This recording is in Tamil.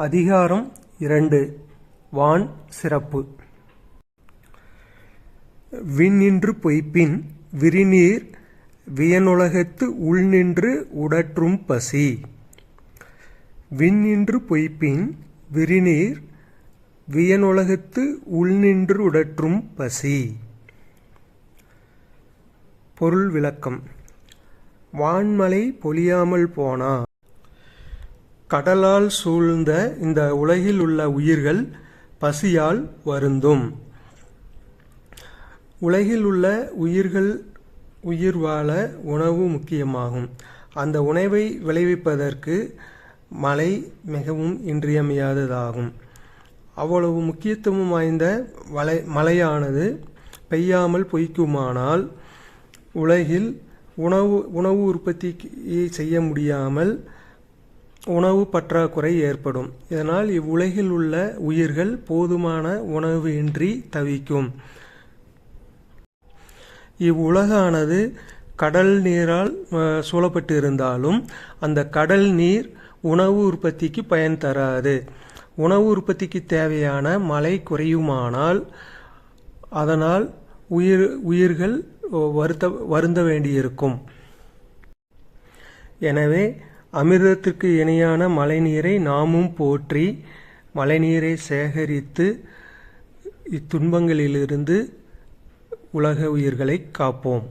அதிகாரம் 2 வான் சிறப்பு. விண்ணின்று பொய்ப்பின் விரிநீர் வியனுலகத்து உள்நின்று உடற்றும் பசி. விண்ணின்று பொய்ப்பின் விரிநீர் வியனுலகத்து உள்நின்று உடற்றும் பசி. பொருள் விளக்கம். வான்மழை பொழியாமல் போனா கடலால் சூழ்ந்த இந்த உலகில் உள்ள உயிர்கள் பசியால் வருந்தும். உலகில் உள்ள உயிர்கள் உயிர் வாழ உணவு முக்கியமாகும். அந்த உணவை விளைவிப்பதற்கு மழை மிகவும் இன்றியமையாததாகும். அவ்வளவு முக்கியத்துவம் வாய்ந்த மழையானது பெய்யாமல் பொய்க்குமானால் உலகில் உணவு உற்பத்தி செய்ய முடியாமல் உணவு பற்றாக்குறை ஏற்படும். இதனால் இவ்வுலகில் உள்ள உயிர்கள் போதுமான உணவு இன்றி தவிக்கும். இவ்வுலகானது கடல் நீரால் சூழப்பட்டிருந்தாலும் அந்த கடல் நீர் உணவு உற்பத்திக்கு பயன் தராது. உணவு உற்பத்திக்கு தேவையான மழை குறையுமானால் அதனால் உயிர்கள் வருந்த வேண்டியிருக்கும். எனவே அமிர்தத்திற்கு இணையான மழைநீரை நாமும் போற்றி மழைநீரை சேகரித்து இத்துன்பங்களிலிருந்து உலக உயிர்களை காப்போம்.